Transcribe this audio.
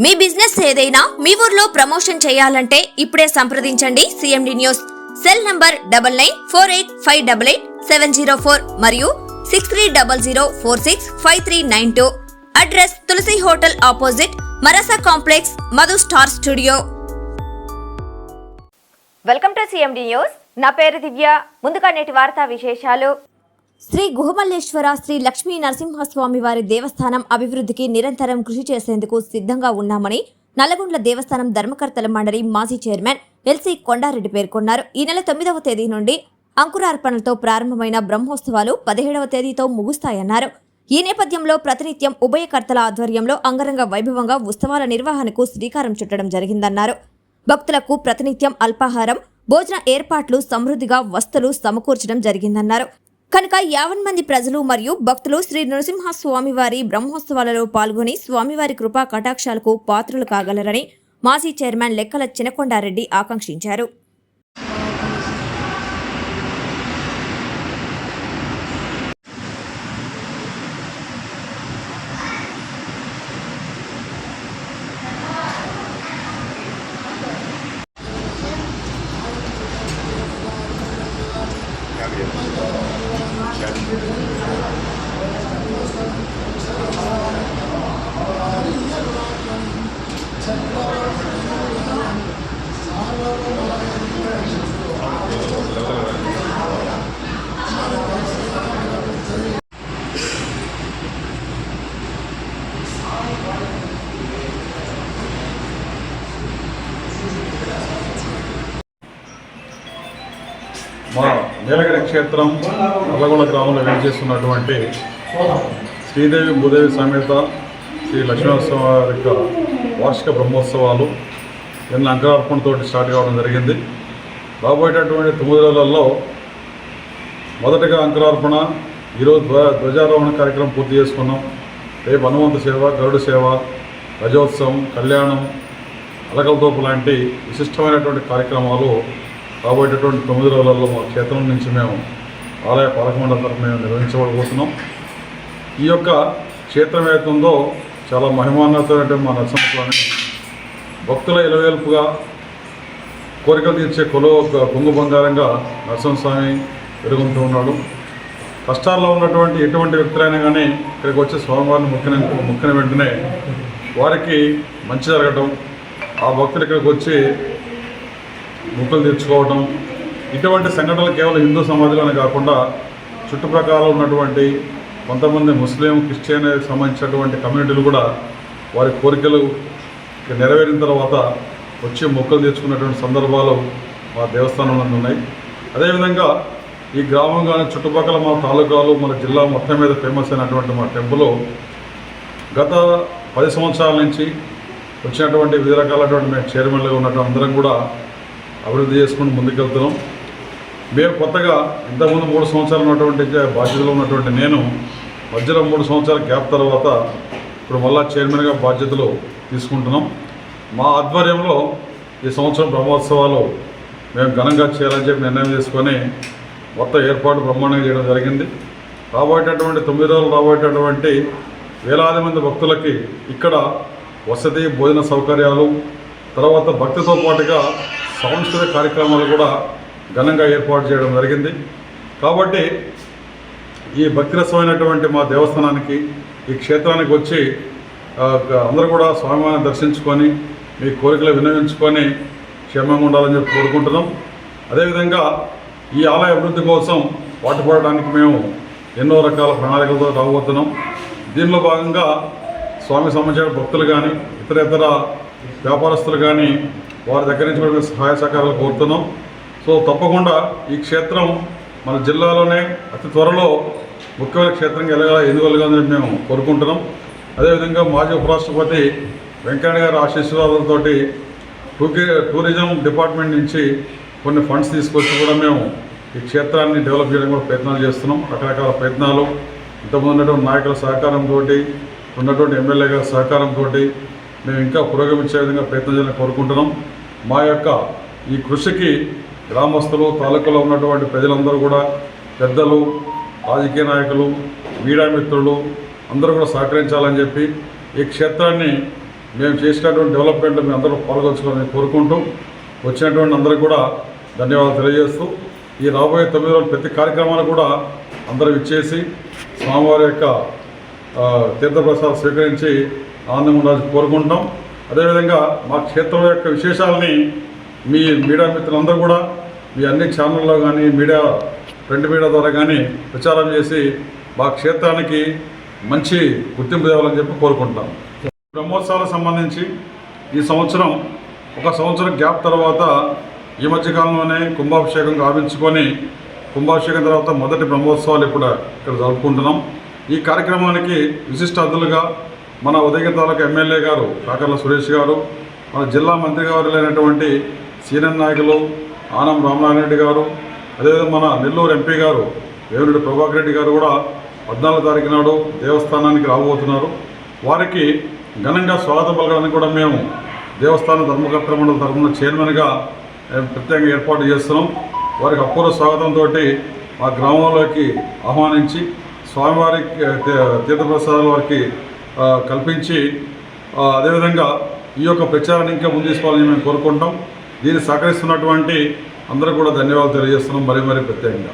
మీ business ఏదైనా మీ ఊర్లో promotion చేయాలంటే ఇప్పుడే సంప్రదించండి సిఎండి న్యూస్. సెల్ నంబర్ 9948588704 మరియు 6300465392. Address Tulasi hotel opposite Marasa complex, Madhu star studio. Welcome to CMD news. నా పేరు దివ్య. ముందుగా నేటి వార్తా విశేషాలు. శ్రీ గుహమల్లేశ్వర శ్రీ లక్ష్మీ నరసింహస్వామి వారి దేవస్థానం అభివృద్ధికి నిరంతరం కృషి చేసేందుకు సిద్ధంగా ఉన్నామని నల్లగొండ్ల దేవస్థానం ధర్మకర్తల మండలి మాజీ చైర్మన్ ఎల్సి కొండారెడ్డి పేర్కొన్నారు. ఈ నెల 9వ తేదీ నుండి అంకురార్పణలతో ప్రారంభమైన బ్రహ్మోత్సవాలు 17వ తేదీతో ముగుస్తాయన్నారు. ఈ నేపథ్యంలో ప్రతినిత్యం ఉభయకర్తల ఆధ్వర్యంలో అంగరంగ వైభవంగా ఉత్సవాల నిర్వహణకు శ్రీకారం చుట్టడం జరిగిందన్నారు. భక్తులకు ప్రతినిత్యం అల్పాహారం, భోజన ఏర్పాట్లు, సమృద్ధిగా వస్తువులు సమకూర్చడం జరిగిందన్నారు. కనుక 50 మంది ప్రజలు మరియు భక్తులు శ్రీ నరసింహస్వామి వారి బ్రహ్మోత్సవాలలో పాల్గొని స్వామివారి కృపా కటాక్షాలకు పాత్రలు కాగలరని మాజీ చైర్మన్ లెక్కల చినకొండారెడ్డి ఆకాంక్షించారు. మా నీలగిరి క్షేత్రం నల్లగొండ గ్రామంలో వేంచేస్తున్నటువంటి శ్రీదేవి భూదేవి సమేత శ్రీ లక్ష్మీనరసింహ వారి యొక్క వార్షిక బ్రహ్మోత్సవాలు నిన్న అంకురార్పణతో స్టార్ట్ కావడం జరిగింది. రాబోయేటటువంటి 9 రోజులలో మొదటగా అంకురార్పణ, ఈరోజు ధ్వజారోహణ కార్యక్రమం పూర్తి చేసుకున్నాం. రేపు హనుమంత సేవ, గరుడ సేవ, రజోత్సవం, కళ్యాణం, అలకలతోపు లాంటి విశిష్టమైనటువంటి కార్యక్రమాలు రాబోయేటటువంటి 9 రోజులలో మా క్షేత్రం నుంచి మేము ఆలయ పాలకమండలి తరఫున మేము నిర్వహించబడిపోతున్నాం. ఈ యొక్క క్షేత్రం ఏతుందో చాలా మహిమాన్వితమైనటువంటి మా నరసింహస్వామి భక్తుల ఇలవేల్పుగా కోరికలు తీర్చే కొంగు బంగారంగా నరసింహస్వామి వెలుగుతూ ఉన్నాడు. కష్టాల్లో ఉన్నటువంటి ఎటువంటి వ్యక్తులైనా కానీ ఇక్కడికి వచ్చి స్వామివారిని మొక్కిన వెంటనే వారికి మంచి జరగటం, ఆ భక్తులు ఇక్కడికి వచ్చి మొక్కులు తీర్చుకోవటం, ఇటువంటి సంఘటనలు కేవలం హిందూ సమాజంలోనే కాకుండా చుట్టుప్రక్కల ఉన్నటువంటి కొంతమంది ముస్లిం, క్రిస్టియన్ సంబంధించినటువంటి కమ్యూనిటీలు కూడా వారి కోరికలు నెరవేరిన తర్వాత వచ్చి మొక్కులు తీర్చుకున్నటువంటి సందర్భాలు మా దేవస్థానంలో ఉన్నాయి. అదేవిధంగా ఈ గ్రామం కానీ చుట్టుపక్కల మా తాలూకాలు, మన జిల్లా మొత్తం మీద ఫేమస్ అయినటువంటి మా టెంపుల్ గత 10 సంవత్సరాల నుంచి వచ్చినటువంటి వివిధ రకాలైనటువంటి మేము చైర్మన్లుగా ఉన్నటువంటి అందరం కూడా అభివృద్ధి చేసుకుని ముందుకెళ్తున్నాం. మేము కొత్తగా ఇంతకుముందు 3 సంవత్సరాలు ఉన్నటువంటి బాధ్యతలు ఉన్నటువంటి నేను మధ్యలో 3 సంవత్సరాల గ్యాప్ తర్వాత ఇప్పుడు మళ్ళా చైర్మన్గా బాధ్యతలు తీసుకుంటున్నాం. మా ఆధ్వర్యంలో ఈ సంవత్సరం బ్రహ్మోత్సవాలు మేము ఘనంగా చేయాలని చెప్పి నిర్ణయం చేసుకొని మొత్తం ఏర్పాటు బ్రహ్మాండంగా చేయడం జరిగింది. రాబోయేటటువంటి 9 రోజులు రాబోయేటటువంటి వేలాది మంది భక్తులకి ఇక్కడ వసతి, భోజన సౌకర్యాలు, తర్వాత భక్తితో పాటుగా సాంస్కృతిక కార్యక్రమాలు కూడా ఘనంగా ఏర్పాటు చేయడం జరిగింది. కాబట్టి ఈ భక్తిరసమైనటువంటి మా దేవస్థానానికి, ఈ క్షేత్రానికి వచ్చి అందరూ కూడా స్వామివారిని దర్శించుకొని మీ కోరికలు విన్నవించుకొని క్షేమంగా ఉండాలని చెప్పి కోరుకుంటున్నాం. అదేవిధంగా ఈ ఆలయ అభివృద్ధి కోసం పాటుపడడానికి మేము ఎన్నో రకాల ప్రణాళికలతో రాబోతున్నాం. దీనిలో భాగంగా స్వామి సంబంధించిన భక్తులు కానీ ఇతర వ్యాపారస్తులు కానీ వారి దగ్గర నుంచి కూడా సహాయ సహకారాలు కోరుతున్నాం. సో తప్పకుండా ఈ క్షేత్రం మన జిల్లాలోనే అతి త్వరలో ముఖ్యమైన క్షేత్రంగా ఎన్నుగలుగానే మేము కోరుకుంటున్నాం. అదేవిధంగా మాజీ ఉపరాష్ట్రపతి వెంకయ్య గారి ఆశీస్సులతో టూరిజం డిపార్ట్మెంట్ నుంచి కొన్ని ఫండ్స్ తీసుకొచ్చి కూడా మేము ఈ క్షేత్రాన్ని డెవలప్ చేయడం కూడా ప్రయత్నాలు చేస్తున్నాం. రకరకాల ప్రయత్నాలు, ఇంతకుముందు ఉన్నటువంటి నాయకుల సహకారంతో, ఉన్నటువంటి ఎమ్మెల్యే గారి సహకారంతో మేము ఇంకా పురోగమించే విధంగా ప్రయత్నం చేయాలని కోరుకుంటున్నాం. మా యొక్క ఈ కృషికి గ్రామస్తులు, తాలూకాలో ఉన్నటువంటి ప్రజలందరూ కూడా, పెద్దలు, రాజకీయ నాయకులు, మీడియా మిత్రులు అందరూ కూడా సహకరించాలని చెప్పి ఈ క్షేత్రాన్ని మేము చేసినటువంటి డెవలప్మెంట్ మీ అందరూ పాల్గొంచుకోవాలని కోరుకుంటూ వచ్చినటువంటి అందరికీ కూడా ధన్యవాదాలు తెలియజేస్తూ ఈ రాబోయే 9 రోజులు ప్రతి కార్యక్రమాలు కూడా అందరూ ఇచ్చేసి స్వామివారి యొక్క తీర్థప్రసాదం స్వీకరించి ఆనందంగా ఉండాలని కోరుకుంటాం. అదేవిధంగా మా క్షేత్రం యొక్క విశేషాలని మీ మీడియా మిత్రులందరూ కూడా మీ అన్ని ఛానళ్ళలో కానీ ప్రింట్ మీడియా ద్వారా కానీ ప్రచారం చేసి మా క్షేత్రానికి మంచి గుర్తింపు తేవాలని చెప్పి కోరుకుంటాం. బ్రహ్మోత్సవాలకు సంబంధించి ఈ సంవత్సరం ఒక సంవత్సరం గ్యాప్ తర్వాత ఈ మధ్యకాలంలోనే కుంభాభిషేకం గావించుకొని కుంభాభిషేకం తర్వాత మొదటి బ్రహ్మోత్సవాలు ఇక్కడ జరుపుకుంటున్నాం. ఈ కార్యక్రమానికి విశిష్ట అతిథులుగా మన ఉదయగిరి తాలూకా ఎమ్మెల్యే గారు కాకర్ల సురేష్ గారు, మన జిల్లా మంత్రి గారులైనటువంటి సీనియర్ నాయకులు ఆనం రామనారాయణ రెడ్డి గారు, అదేవిధంగా మన నెల్లూరు ఎంపీ గారు వేమిరెడ్డి ప్రభాకర్ రెడ్డి గారు కూడా 14వ తారీఖు నాడు దేవస్థానానికి రాబోతున్నారు. వారికి ఘనంగా స్వాగతం పలకడానికి కూడా మేము దేవస్థాన ధర్మకర్తల మండలి తరఫున చైర్మన్గా ప్రత్యేకంగా ఏర్పాటు చేస్తున్నాం. వారికి అపూర్వ స్వాగతంతో మా గ్రామంలోకి ఆహ్వానించి స్వామివారి తీర్థప్రసాదాలు వారికి కల్పించి అదేవిధంగా ఈ యొక్క ప్రచారాన్ని ఇంకా ముందు తీసుకోవాలని మేము కోరుకుంటాం. దీన్ని సహకరిస్తున్నటువంటి అందరూ కూడా ధన్యవాదాలు తెలియజేస్తున్నాం మరీ ప్రత్యేకంగా.